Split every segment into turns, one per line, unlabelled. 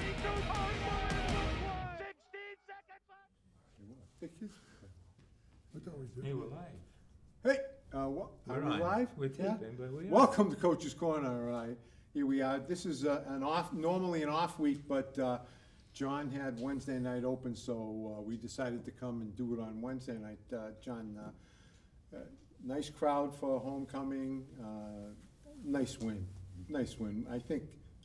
I thought we did.
Hey, we're live.
Hey, are we
on.
live?
We're taping, but we are.
Welcome to Coach's Corner. Here we are. This is normally an off week, but John had Wednesday night open, so we decided to come and do it on Wednesday night. John, nice crowd for homecoming. Nice win. Nice win. I think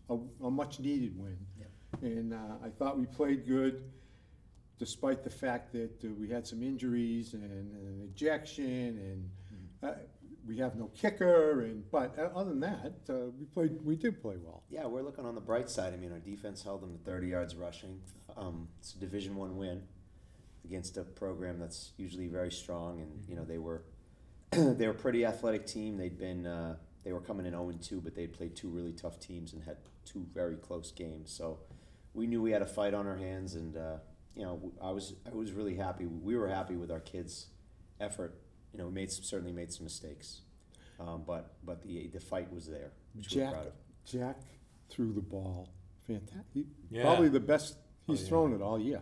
a much needed win.
Yep.
And I thought we played good, despite the fact that we had some injuries and an ejection, and we have no kicker. But other than that, we did play well.
Yeah, we're looking on the bright side. I mean, our defense held them to 30 yards rushing. It's a Division I win against a program that's usually very strong, and you know they were they were a pretty athletic team. They were coming in 0-2, but they played two really tough teams and had two very close games. So we knew we had a fight on our hands, and you know, I was really happy. We were happy with our kids' effort. You know, we certainly made some mistakes, but the fight was there, which we're proud of.
Jack threw the ball fantastic.
Yeah.
Probably the best he's thrown it all year.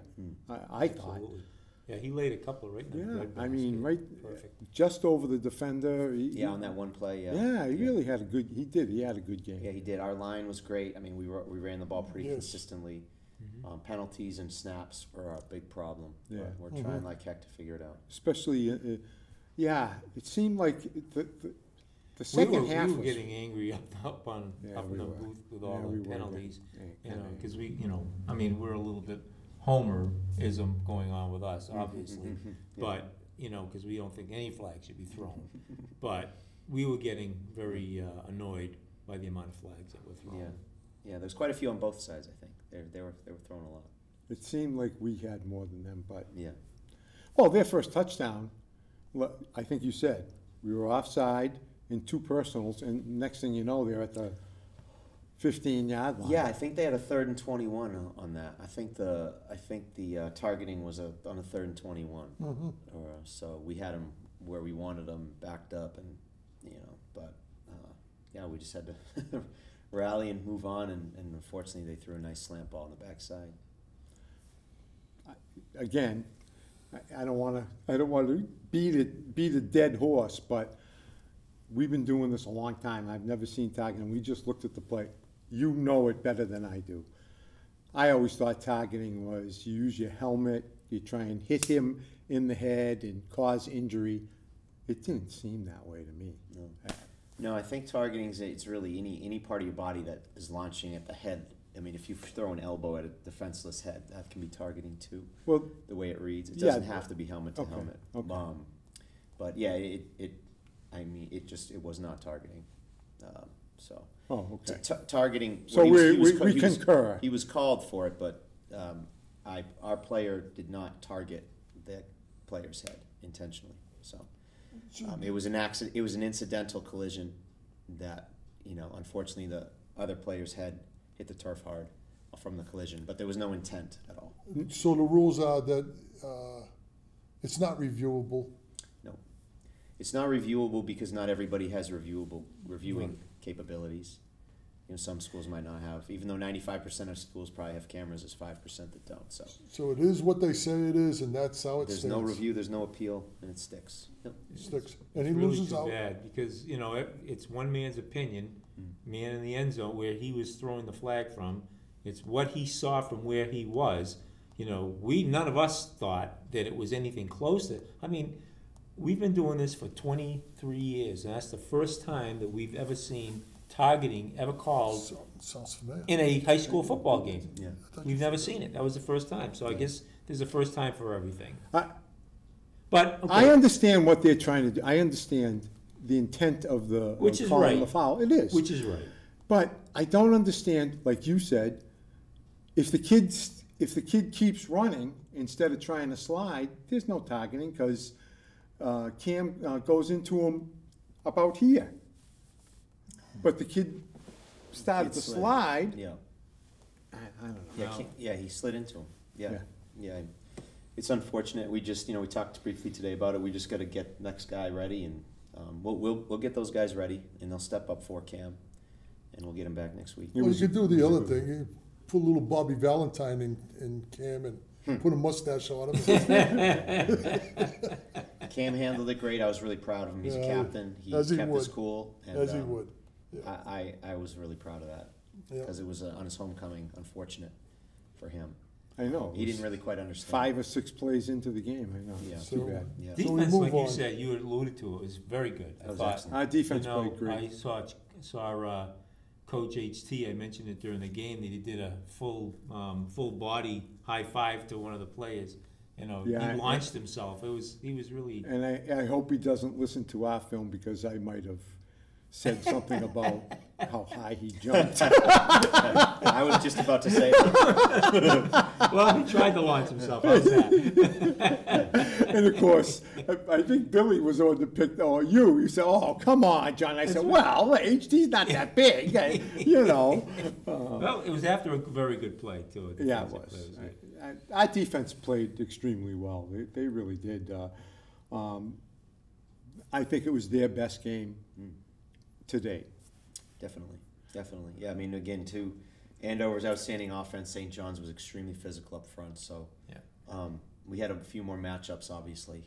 I thought.
Absolutely. Yeah, he laid a couple right in the red
I
basket.
mean, right,
Perfect.
just over the defender.
On that one play.
Yeah, he really had a good. He had a good game.
Yeah, he did. Our line was great. I mean, we ran the ball pretty
Yes.
consistently. Penalties and snaps were our big problem.
Yeah.
We're trying like heck to figure it out.
Especially, it seemed like the second half
we were
was
getting angry up in
Yeah,
the
we were.
booth with
Yeah,
all
we
the
were
penalties.
getting
Because I mean, we're a little bit Homerism going on with us, obviously. But, because we don't think any flag should be thrown. But we were getting very annoyed by the amount of flags that were thrown.
Yeah, there's quite a few on both sides. I think they were throwing a lot.
It seemed like we had more than them, but
Yeah.
well, their first touchdown, I think you said we were offside in two personals, and next thing you know, they're at the 15-yard line.
Yeah, I think they had a 3rd and 21 on that. I think the targeting was on a 3rd and 21. So we had them where we wanted them, backed up, and but we just had to rally and move on, and unfortunately they threw a nice slant ball on the backside.
Again, I don't want to beat a dead horse, but we've been doing this a long time. I've never seen targeting. We just looked at the play. You know it better than I do. I always thought targeting was you use your helmet, you try and hit him in the head and cause injury. It didn't seem that way to me.
No, I think targeting it's really any part of your body that is launching at the head. I mean, if you throw an elbow at a defenseless head, that can be targeting too.
Well,
the way it reads, it doesn't have to be helmet to helmet.
Okay.
But yeah, it was not targeting. Targeting.
So we concur.
He was called for it, but our player did not target the player's head intentionally. So it was an accident. It was an incidental collision that unfortunately the other player's head hit the turf hard from the collision, but there was no intent at all.
So the rules are that it's not reviewable.
No, it's not reviewable because not everybody has reviewing capabilities. Some schools might not have, even though 95% of schools probably have cameras, there's 5% that don't.
So it is what they say it is, and that's how it
There's
stands.
no review, there's no appeal, and it sticks. Yep.
It sticks. And he
It's really
loses
too
out.
bad because, it's one man's opinion, man in the end zone where he was throwing the flag from. It's what he saw from where he was. None of us thought that it was anything close to. I mean, we've been doing this for 23 years, and that's the first time that we've ever seen targeting ever called
Sounds familiar.
in a high school football game.
Yeah.
We've never seen it. That was the first time. So I guess there's a first time for everything.
I
Okay.
understand what they're trying to do. I understand the intent of the
Which is
calling
right.
the foul. It is.
Which is right.
But I don't understand, like you said, if the kid keeps running instead of trying to slide, there's no targeting because Cam goes into him about here. But the kid started to slide.
Yeah.
I don't know.
Yeah, he slid into him. Yeah. It's unfortunate. We just, we talked briefly today about it. We just got to get next guy ready, and we'll get those guys ready, and they'll step up for Cam, and we'll get him back next week.
Well, you could do the other thing. put a little Bobby Valentine in Cam and put a mustache on him.
Cam handled it great. I was really proud of him. He's a
Yeah,
captain. He
as he
kept his
would.
cool. And,
As he would.
I was really proud of that
Yeah.
because it was on his homecoming. Unfortunate for him.
I know.
He didn't really quite understand.
5 or 6 plays into the game, I know.
Yeah.
It's too
So-
bad.
Yeah.
So we
Defense,
move
like you
on.
said, you alluded to, it was very good.
That
I
was
thought.
excellent.
Our defense
You know,
played great.
I saw Coach HT. I mentioned it during the game that he did a full body high five to one of the players. You know,
Yeah,
he launched himself. He was really.
And I hope he doesn't listen to our film because I might have said something about how high he jumped.
I was just about to say that.
Well, he tried to launch himself. How's that?
And of course, I think Billy was on the pick, or you said, oh, come on, John. I said, well, HD's not that big, you know.
Well, it was after a very good play too. A
Yeah, it
defensive
was.
play. Good.
Our defense played extremely well. They really did. I think it was their best game to date.
Definitely. Yeah, I mean, again, too, Andover's outstanding offense. St. John's was extremely physical up front. So
Yeah.
we had a few more matchups, obviously,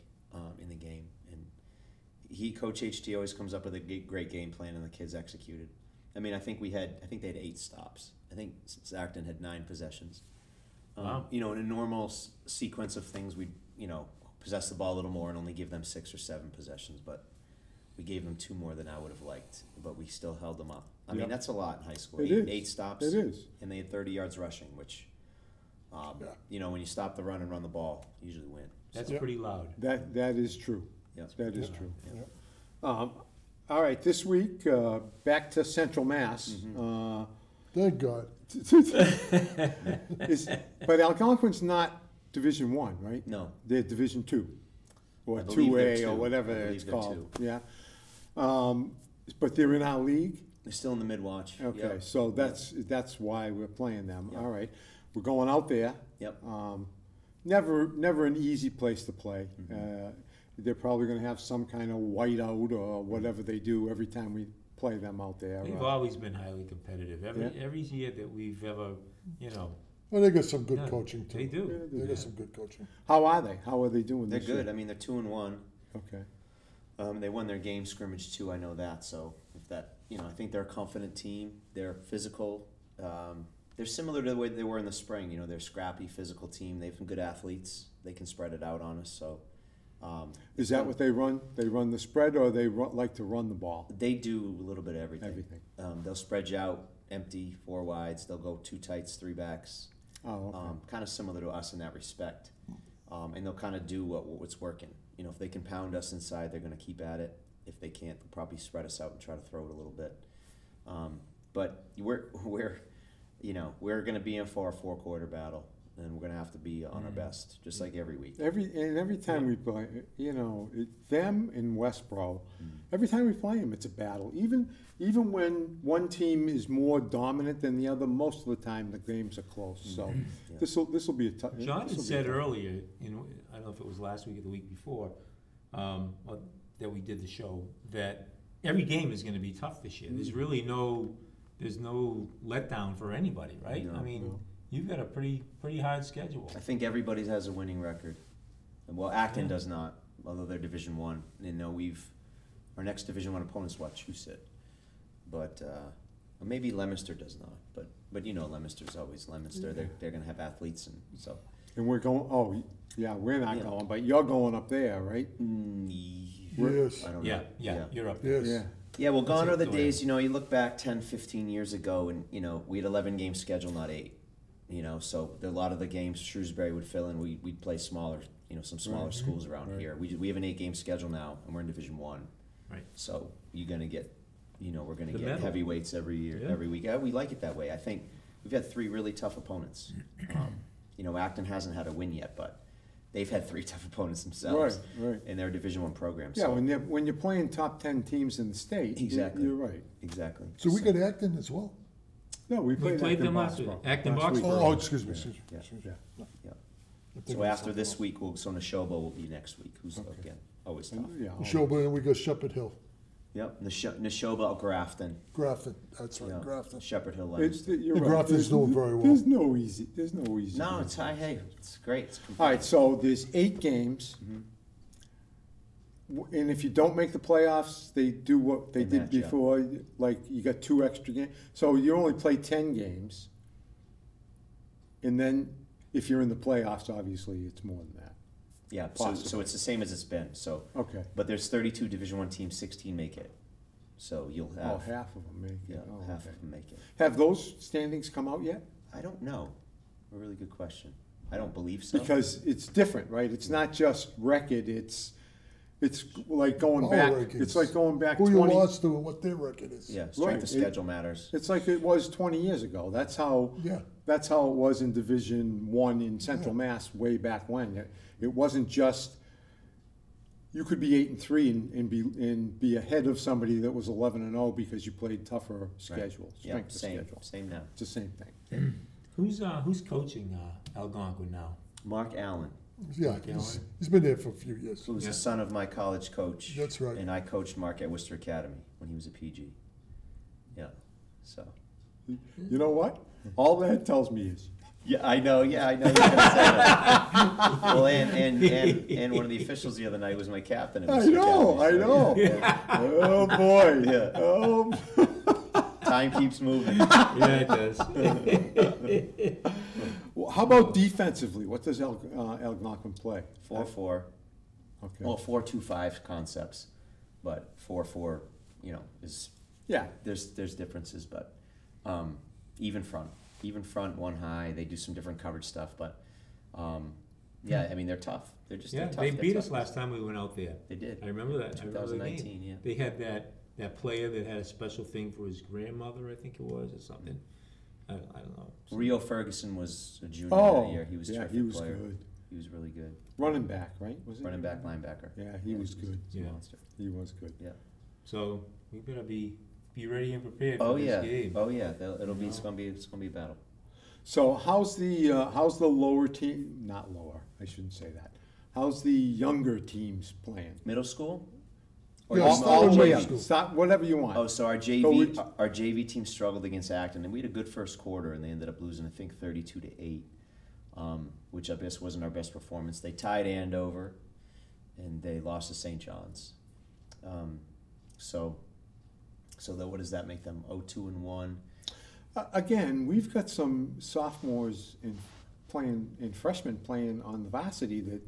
in the game. And Coach HT always comes up with a great game plan, and the kids executed. I mean, I think they had 8 stops. I think Acton had 9 possessions.
Wow.
You know, in a normal sequence of things, we'd, possess the ball a little more and only give them 6 or 7 possessions. But we gave them 2 more than I would have liked. But we still held them up. I mean,
Yep.
that's a lot in high school.
It is.
8 stops.
It is.
And they had 30 yards rushing, which, when you stop the run and run the ball, you usually win.
That's
Yeah.
pretty loud.
That is true.
Yeah.
That is
Yeah.
true.
Yeah.
All right, this week, back to Central Mass.
Mm-hmm.
Thank God.
But Algonquin's not Division One, right?
No.
They're Division Two, or
I believe they're
2A, or
2.
whatever
I believe
it's
they're
called. Yeah. But they're in our league.
They're still in the mid-watch.
Okay,
Yep.
so that's why we're playing them.
Yep.
All right, we're going out there.
Yep.
Never an easy place to play.
Mm-hmm.
They're probably going to have some kind of whiteout or whatever they do every time we play them out there.
They've always been highly competitive. Every year that we've ever,
Well, they got some good
Yeah,
coaching too.
they do.
Yeah,
They
Yeah.
got some good coaching.
How are they? How are they doing
They're
this year?
good. I mean, they're 2-1.
Okay.
They won their game scrimmage too. I know that. So if that, I think they're a confident team. They're physical. They're similar to the way they were in the spring. They're a scrappy, physical team. They have some good athletes. They can spread it out on us. So
Is that what they run? They run the spread, or they like to run the ball?
they do a little bit of everything.
Everything.
They'll spread you out, empty, 4 wides. They'll go 2 tights, 3 backs.
Oh, okay.
Kind of similar to us in that respect. And they'll kind of do what's working. If they can pound us inside, they're going to keep at it. If they can't, they'll probably spread us out and try to throw it a little bit. But we're going to be in for a 4-quarter battle, and we're going to have to be on our best, just like every week.
Every time we play, them in Westboro, every time we play them, it's a battle. Even when one team is more dominant than the other, most of the time the games are close. So
Yeah.
this will be a tough.
John had said earlier, I don't know if it was last week or the week before, that we did the show, that every game is going to be tough this year. There's really there's no letdown for anybody, right?
No.
I mean,
No.
you've got a pretty hard schedule.
I think everybody has a winning record. Well, Acton
Yeah.
does not, although they're Division One. Our next Division One opponent's Wachusett, but maybe Leominster does not. But Leominster's always Leominster. They're going to have athletes, and so.
And we're going. Oh, yeah, we're not
Yeah.
going, but you're going up there, right?
Yes.
I don't know.
Yeah, you're up there.
Yes.
Yeah.
Yeah, well, gone
That's
are the
it,
days, you look back 10, 15 years ago, and, we had 11 games scheduled, not 8. So a lot of the games Shrewsbury would fill in, we'd play smaller, some smaller schools around
Right.
here. We have an 8-game schedule now, and we're in Division 1.
Right.
So you're going to get, we're going to
The
get
medal.
heavyweights every year,
Yeah.
every week. We like it that way. I think we've had 3 really tough opponents. Acton hasn't had a win yet, but they've had 3 tough opponents themselves.
Right.
And they're a Division 1 program.
Yeah,
So.
when you're playing top 10 teams in the state,
Exactly.
you're right.
Exactly.
So we got Acton as well.
No, we
We
played
played
Acton
them last week.
Boxborough
Acton
last week.
Boxborough.
Oh, excuse me. Excuse me.
Yeah.
Excuse me.
Yeah.
Yeah.
I'm thinking
So
of
after
something
this
else.
week, Neshoba will be next week, who's, again, always tough.
Yeah.
Neshoba, and we got Shepherd Hill.
Yep, Neshoba Grafton.
Grafton, that's right,
Yeah.
Grafton.
Shepherd Hill,
It's,
Leominster.
you're
The
right.
Grafton's doing very well.
There's no easy.
No, it's high, hey, it's great. It's
All right, so there's 8 games. And if you don't make the playoffs, they do what they
They
did
match up.
before, like you got 2 extra games. So you only play 10 games. And then if you're in the playoffs, obviously it's more than that.
Yeah,
Possible.
so it's the same as it's been, so,
Okay.
but there's 32 Division I teams, 16 make it. So you'll
Oh,
have,
half of them make it.
yeah,
Oh,
half
okay.
of them make it.
Have those standings come out yet?
I don't know. A really good question. I don't believe so.
Because it's different, right? It's not just record, it's like going
All
back,
rankings.
it's like going back
Who you
20.
lost to and what their record is.
Yeah,
Right,
strength of
it-
schedule matters.
It's like it was 20 years ago. That's how
Yeah.
it was in Division One in Central Mass way back when. It wasn't just, you could be 8-3 and be ahead of somebody that was 11-0 because you played tougher schedule,
Yeah,
strength of
same,
schedule.
same now.
It's the same thing.
Who's coaching Algonquin now?
Mark Allen,
Yeah, he's been there for a few years.
who was
Yeah.
the son of my college coach.
That's right.
And I coached Mark at Worcester Academy when he was a PG. Yeah, so.
You know what? All that tells me is,
Yeah, I know you're gonna say that. Well, and one of the officials the other night was my captain at
I
Worcester
know, I
Academy,
know.
so, yeah.
Oh, boy.
Yeah.
Oh.
Time keeps moving.
Yeah, it does.
Well, how about defensively? What does Algonquin play?
4-4.
Okay.
Well, 4-2-5 concepts, but 4-4, is
Yeah,
there's differences, but even front, one high. They do some different coverage stuff, but yeah, I mean they're tough. They're just
Yeah,
they're tough.
they
They're
beat
tough.
us last time we went out there.
They did.
I remember that. I remember the
2019,
game.
yeah.
They had that player that had a special thing for his grandmother, I think it was, or something. I don't know.
Rio Ferguson was a junior
oh,
that year. He was a
yeah,
terrific
he was
player.
good.
He was really good.
Running back, right? Was it?
Running back, linebacker.
Yeah, he was good.
He's a
Yeah.
monster.
He was good.
Yeah.
So we better be ready and prepared
Oh
for
yeah.
this game.
Oh yeah. It's gonna be a battle.
So how's the lower team? Not lower. I shouldn't say that. How's the younger teams playing?
Middle school.
Yeah,
all
start
the
with
way
middle
up.
school.
Start whatever you want.
Oh, so our
So which-
JV team struggled against Acton, and we had a good first quarter, and they ended up losing, I think, 32-8, which I guess wasn't our best performance. They tied Andover, and they lost to St. John's. So what does that make them? 0-2-1.
Again, we've got some sophomores and freshmen playing on the varsity that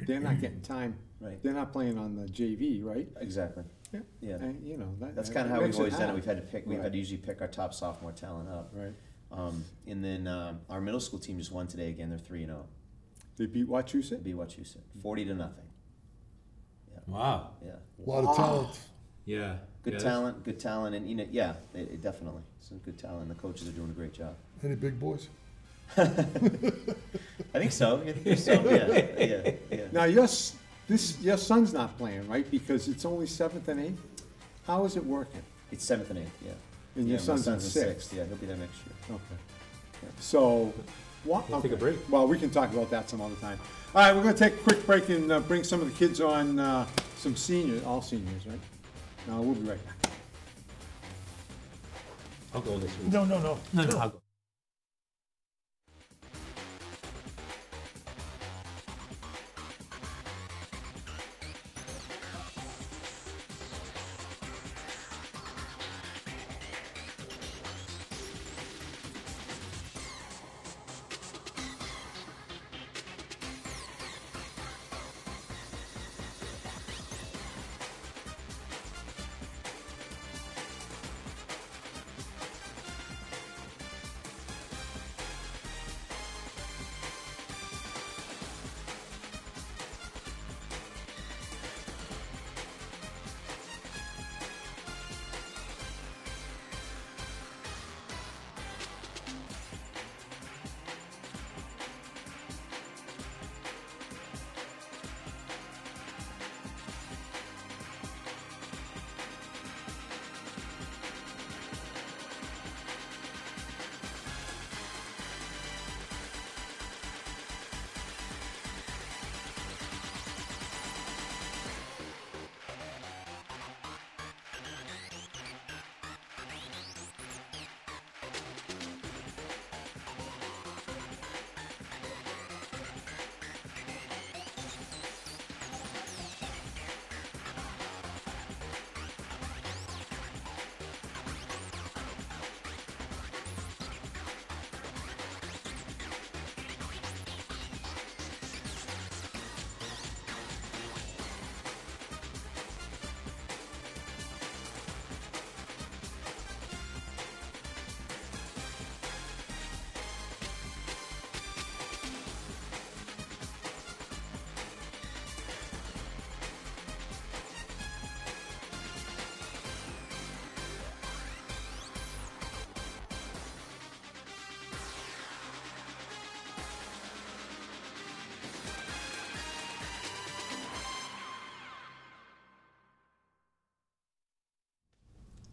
they're not getting time.
Right.
They're not playing on the JV, right?
Exactly.
Yeah.
Yeah.
And,
That's
that
kind of how
makes
we've always done it.
hard.
We've had to pick. We've
Right.
had to usually pick our top sophomore talent up.
Right.
And then our middle school team just won today. Again, they're 3-0.
They beat Wachusett?
Be what you said. 40-0.
Wow.
Yeah.
A lot of talent.
Yeah.
Good
Yes.
talent, and yeah, it definitely some good talent. The coaches are doing a great job.
Any big boys?
I think so. I think so. Yeah.
Now, your son's not playing, right? Because it's only 7th and 8th? How is it working?
It's 7th and 8th. Yeah.
And
Yeah,
your son's in
in
6th?
Yeah, he'll be there next year.
Okay. So, what?
We'll take a break.
Well, we can talk about that some other time. All right, we're going to take a quick break and bring some of the kids on, some seniors, all seniors, right? We'll be right back.
I'll go this week.
No.
No, I'll go.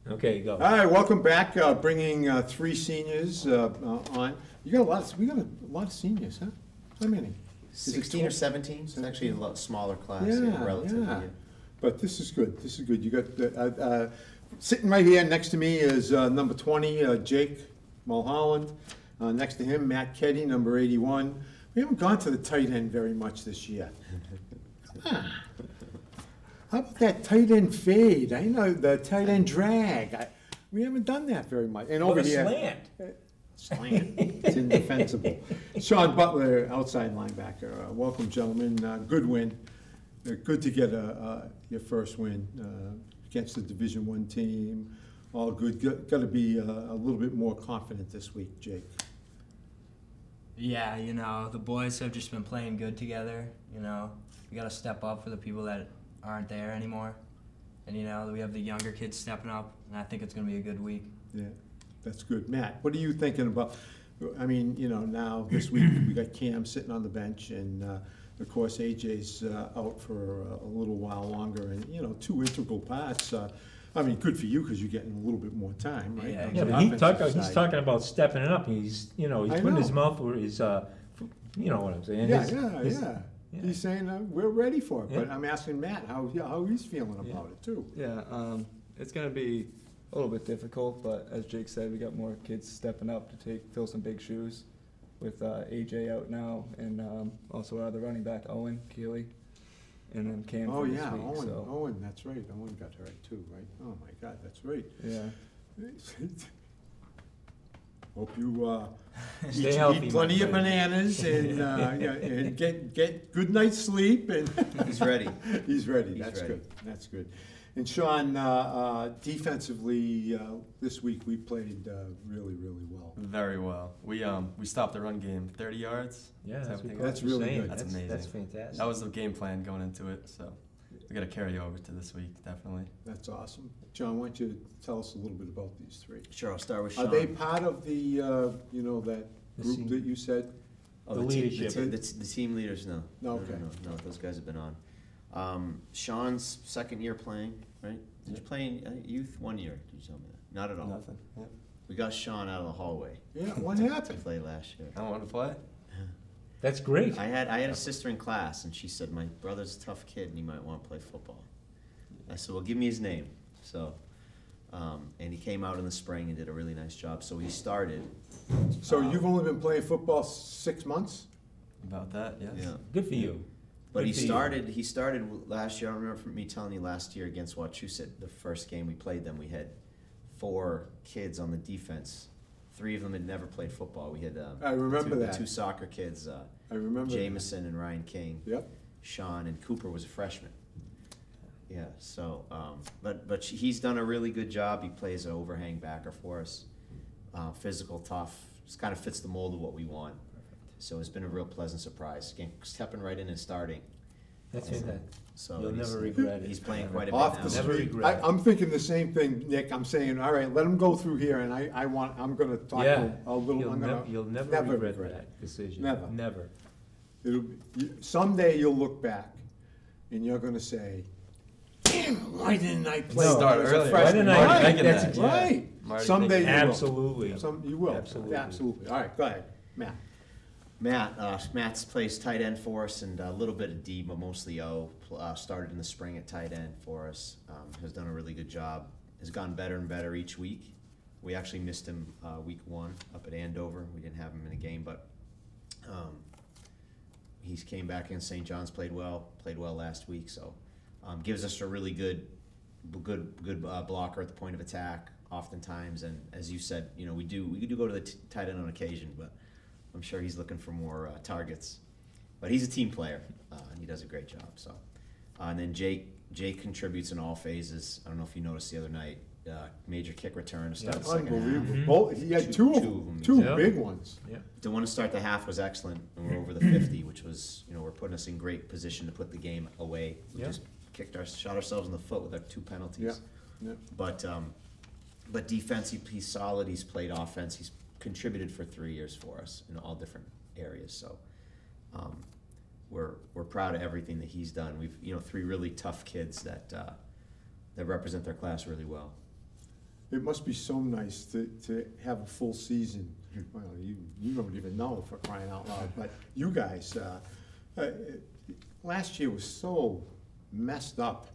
Okay, go.
All right, welcome back. Bringing three seniors on. We got a lot of seniors, huh? How many? Is it
16 or
12?
17? It's actually a lot smaller class,
Yeah,
relatively.
yeah. But this is good. This is good. You got sitting right here next to me is number 20, Jake Mulholland. Next to him, Matt Keddy, number 81. We haven't gone to the tight end very much this year. How about that tight end fade? I know the tight end drag. We haven't done that very much. And over
Or the
here,
slant.
slant. It's indefensible. Sean Butler, outside linebacker. Welcome, gentlemen. Good win. Good to get your first win against the Division I team. All good. Got to be a little bit more confident this week, Jake.
Yeah, the boys have just been playing good together. We got to step up for the people that aren't there anymore. And, we have the younger kids stepping up, and I think it's going to be a good week.
Yeah, that's good. Matt, what are you thinking about? I mean, now this week we got Cam sitting on the bench, and of course AJ's out for a little while longer, and two integral parts. I mean, good for you because you're getting a little bit more time, right?
Yeah,
on
Yeah,
the
but
offensive
he's
side.
talking about stepping it up. He's putting his
know.
mouth where his, you know what I'm saying?
Yeah,
His-
yeah,
his-
yeah.
yeah.
He's saying we're ready for it, but
Yeah.
I'm asking Matt how he's feeling about it too.
Yeah, it's gonna be a little bit difficult, but as Jake said, we got more kids stepping up to fill some big shoes, with AJ out now, and also our other running back Owen Keeley, and then Cam
Oh
for this
yeah,
week.
Owen.
So
Owen, that's right. Owen got hurt too, right? Oh my God, that's right.
yeah,
Hope you
Stay
eat
healthy, my
plenty of
friend.
bananas and yeah, and get good night's sleep and
He's ready.
he's ready.
He's
That's
ready.
good. That's good. And Sean, defensively, this week we played really well.
Very well. We stopped the run game 30 yards.
Yeah, that's,
Everything.
what
That's
Coach was
really
saying.
good.
That's
That's
amazing.
fantastic.
That was the game plan going into it, so we got to carry over to this week, definitely.
That's awesome. John, why don't you tell us a little bit about these three?
Sure, I'll start with
Are
Sean.
they part of the that
The
group
team.
that you said?
Oh,
The
team-
leadership.
The team leaders, no.
No, okay.
No, those guys have been on. Sean's second year playing, right? Did you play in youth 1 year? Did you tell me that? Not at all.
Nothing. Yep.
We got Sean out of the hallway
Yeah. What
to
happened?
play last year.
I don't want to play.
That's great.
I had a sister in class, and she said, my brother's a tough kid, and he might want to play football. I said, well, give me his name. So, and he came out in the spring and did a really nice job. So he started.
So you've only been playing football 6 months?
About that, yes.
Yeah.
Good for you.
But
Good for you.
he started last year. I remember from me telling you last year against Wachusett, the first game we played them, we had 4 kids on the defense. 3 of them had never played football. We had
I remember
the
that.
2 soccer kids,
I remember. that.
Jameson and Ryan King.
Yep.
Sean and Cooper was a freshman. Yeah, so but he's done a really good job. He plays an overhang backer for us, physical, tough. Just kind of fits the mold of what we want. So it's been a real pleasant surprise. Again, stepping right in and starting.
That's fantastic.
So
You'll
he's-
never regret it.
He's playing quite a
Off
bit
the
now.
Never
street.
regret it.
I'm thinking the same thing, Nick. I'm saying, all right, let him go through here, and I'm going to talk to
Yeah.
him a little.
You'll,
I'm gonna,
you'll never,
never
regret,
regret
that decision.
Never.
Never.
someday you'll look back, and you're going to say, "Damn, why didn't I play
No,
Start
as a
earlier.
Why
freshman?"
didn't I-
Right,
thinking
that's
that, yeah.
right.
I'm already
Someday
thinking
you will.
Absolutely.
You will.
Absolutely.
Absolutely. All right, go ahead, Matt.
Matt's plays tight end for us and a little bit of D, but mostly O. Started in the spring at tight end for us. Has done a really good job. Has gotten better and better each week. We actually missed him week 1 up at Andover. We didn't have him in the game, but he's came back in. St. John's played well last week. So gives us a really good blocker at the point of attack oftentimes. And as you said, we do go to the tight end on occasion, but I'm sure he's looking for more targets. But he's a team player, and he does a great job. So, and then Jake contributes in all phases. I don't know if you noticed the other night, major kick return to start the second half.
Unbelievable.
Mhm.
Both, he had two of them. Two
Yeah.
big ones.
The one to start the half was excellent, and we're over the 50, which was, we're putting us in great position to put the game away. We
Yeah.
just shot ourselves in the foot with our 2 penalties.
Yeah.
But defense, he's solid. He's played offense. He's contributed for 3 years for us in all different areas. So we're proud of everything that he's done. We've 3 really tough kids that represent their class really well.
It must be so nice to have a full season. Well, you don't even know, for crying out loud, but you guys, last year was so messed up.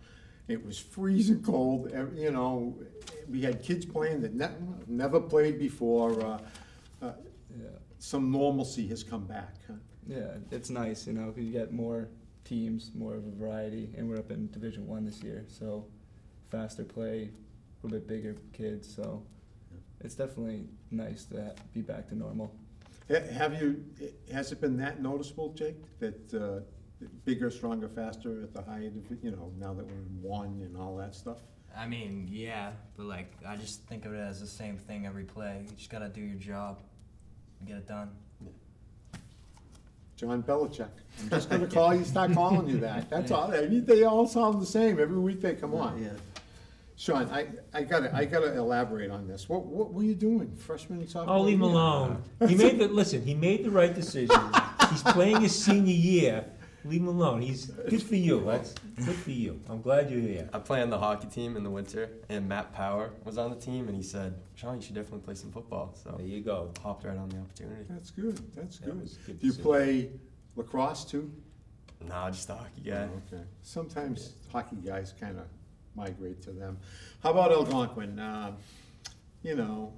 It was freezing cold, you know, we had kids playing that never played before.
Yeah.
Some normalcy has come back, huh?
Yeah, it's nice, you know, 'cause you get more teams, more of a variety, and we're up in Division I this year, so faster play, a little bit bigger kids, so it's definitely nice to be back to normal.
Has it been that noticeable, Jake, that bigger, stronger, faster at the high end, you know, now that we're in one and all that stuff?
I mean, yeah, but like I just think of it as the same thing every play. You just gotta do your job and get it done.
John Belichick. I'm just gonna start calling you that. That's all. I mean, they all sound the same. Every week they come on.
Yeah.
Sean, I gotta elaborate on this. What were you doing, freshman and sophomore?
Oh, leave him
year?
alone. He made the right decision. He's playing his senior year. Leave him alone. He's good for you. That's good for you. I'm glad you're here.
I play on the hockey team in the winter, and Matt Power was on the team, and he said, "Sean, you should definitely play some football." So
There you go.
hopped right on the opportunity.
That's good. That's
That
good.
was a good
Do you
decision.
play lacrosse too?
Nah, just a hockey guy.
Okay. Sometimes hockey guys kind of migrate to them. How about Algonquin? You know,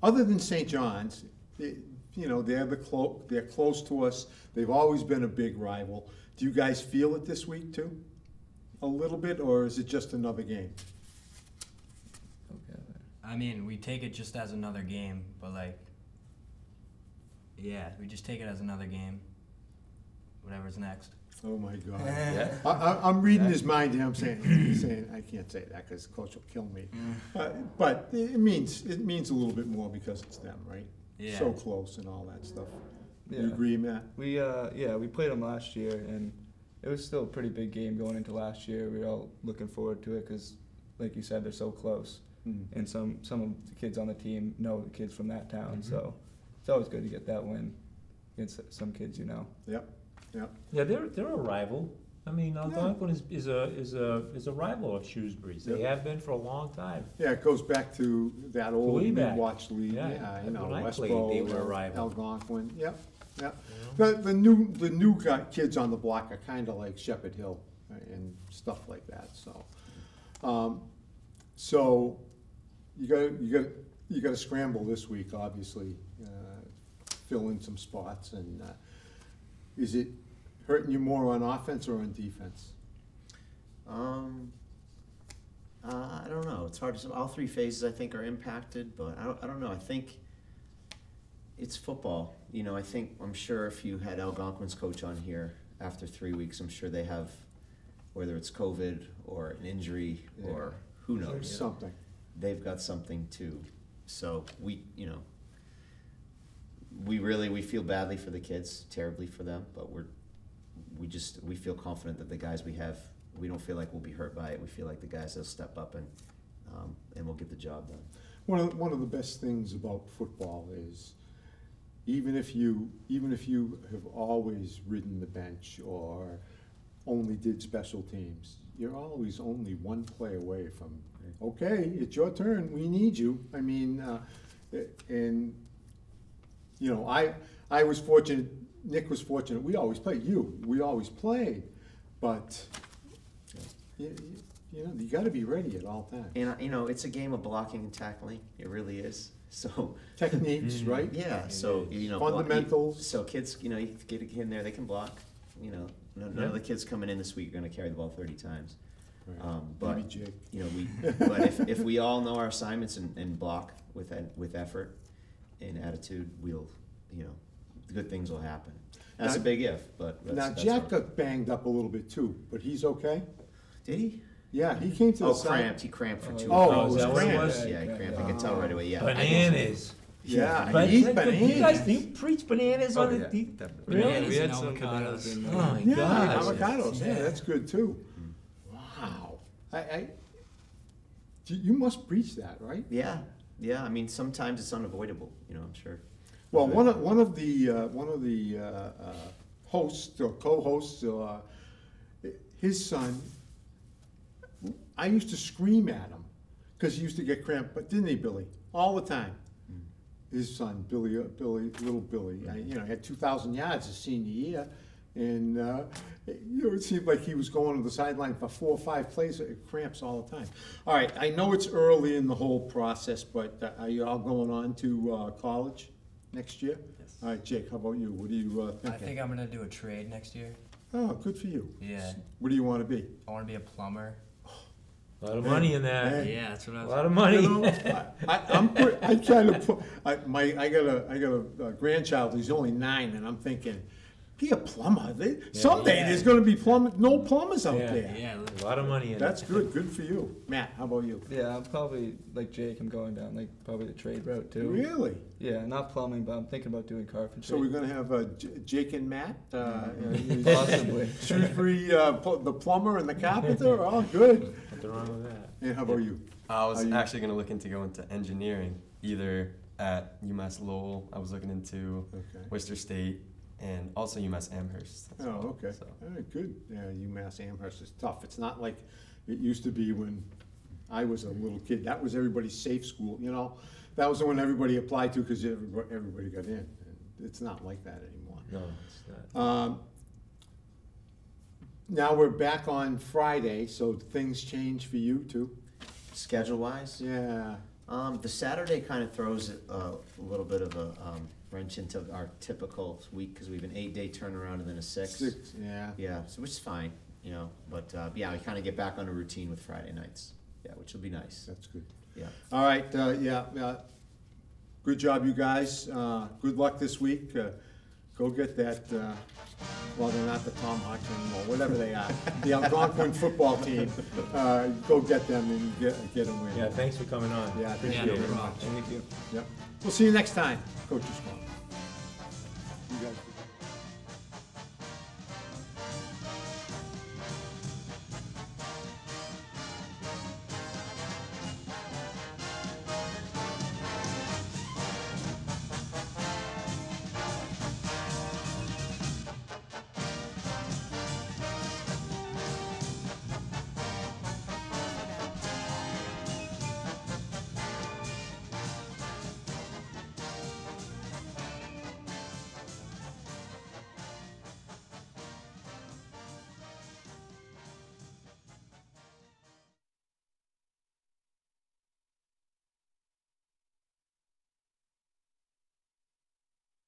other than St. John's, you know, they're close to us. They've always been a big rival. Do you guys feel it this week too? A little bit, or is it just another game?
Okay.
I mean, we take it just as another game, but like, yeah, we just take it as another game. Whatever's next.
Oh my God.
Yeah.
I'm reading his mind here. I'm saying I can't say that because coach will kill me. But it means a little bit more because it's them, right?
Yeah.
So close and all that stuff.
Yeah.
You agree, Matt?
We we played them last year, and it was still a pretty big game going into last year. We were all looking forward to it because, like you said, they're so close, and some of the kids on the team know the kids from that town, so it's always good to get that win against some kids, you know.
Yep.
Yeah, they're a rival. I mean, Algonquin is a rival of Shrewsbury's. They
Yep.
have been for a long time.
Yeah, it goes back to that old
Way back.
mid-watch league.
Yeah,
Yeah, you know,
when I played,
Westboro,
they were a rival.
Algonquin. Yep.
You know?
The new kids on the block are kind of like Shepherd Hill and stuff like that. So you got to scramble this week, obviously, fill in some spots. And is it hurting you more on offense or on defense?
I don't know. It's hard to say. All three phases, I think, are impacted, but I don't know. I think it's football. You know, I'm sure if you had Algonquin's coach on here after 3 weeks, I'm sure they have, whether it's COVID or an injury or who knows.
There's something.
They've got something too. So we feel badly for the kids, terribly for them, but we feel confident that the guys we have, we don't feel like we'll be hurt by it. We feel like the guys will step up and we'll get the job done.
One of the best things about football is even if you have always ridden the bench or only did special teams, you're always only one play away from, okay, it's your turn, we need you. I mean, and you know, I was fortunate, Nick was fortunate, we always played, but you know, you gotta be ready at all times.
And you know, it's a game of blocking and tackling. It really is. So
Techniques, right?
yeah. So you know,
Fundamentals.
So kids, you know, you get in there, they can block. You know, none of the kids coming in this week are going to carry the ball 30 times.
Right.
But
Maybe Jake.
you know, but if we all know our assignments and block with effort and attitude, we'll, you know, good things will happen. That's
Now-
a big if, but that's
Jack
all.
got banged up a little bit too, but he's okay?
Did he?
Yeah, he came to the
Oh,
side.
cramped. He cramped for 2
Oh,
weeks.
is that what it
was?
Yeah, he cramped. I could tell right away. Yeah.
Bananas.
Yeah,
But
he eats
you guys,
bananas.
do you preach bananas on the
definitely.
Really?
Bananas
We had
and
some
avocados.
bananas in
Oh
there.
my
Yeah,
God.
avocados, yeah, that's good too. Wow. You must preach that, right?
Yeah. Yeah. I mean, sometimes it's unavoidable. You know, I'm sure.
Well, one of the hosts or co-hosts, his son, I used to scream at him because he used to get cramp, but didn't he, Billy? All the time. His son, little Billy, had 2,000 yards his senior year. And, it seemed like he was going to the sideline for 4 or 5 plays, cramps all the time. All right, I know it's early in the whole process, but are you all going on to college next year?
Yes.
All right, Jake, how about you? What do you
I
think?
think I'm gonna do a trade next year.
Oh, good for you.
Yeah.
What do you want to be?
I want to be a plumber.
A lot of money in that.
Hey.
Yeah, that's what I
A
was.
lot of money.
You know, I got a grandchild, he's only 9, and I'm thinking, be a plumber. Someday
yeah.
there's gonna be no plumbers out
Yeah.
there.
Yeah.
A lot of money in
That's
it.
good for you. Matt, how about you?
Yeah, I'm probably like Jake. I'm going down like probably the trade route too.
Really?
Yeah, not plumbing, but I'm thinking about doing carpentry.
So we're gonna have Jake and Matt?
Possibly.
Shrewsbury, the plumber and the carpenter, all good.
Nothing wrong with that.
And how about you?
I was
Are you-
actually going to look into going to engineering, either at UMass Lowell. I was looking into
Okay.
Worcester State and also UMass Amherst. as
Oh,
well,
okay.
so.
All right, good. Yeah, UMass Amherst is tough. It's not like it used to be when I was a little kid. That was everybody's safe school, That was the one everybody applied to because everybody got in. It's not like that anymore.
No, it's not.
Now we're back on Friday, so things change for you too?
Schedule wise,
Yeah.
the Saturday kind of throws a little bit of a wrench into our typical week because we have an 8-day turnaround and then a 6.
Yeah.
Yeah, so which is fine, but yeah, we kind of get back on a routine with Friday nights. Yeah, which will be nice.
That's good.
Yeah.
All right, good job, you guys. Good luck this week. Go get that, well, they're not the Tomahawks anymore, whatever they are, the Algonquin football team. Go get them and get a win.
Yeah, thanks for coming on.
Yeah,
Appreciate
no
it.
problem.
Thank you.
Yep. We'll see you next time, Coach Swan. You guys.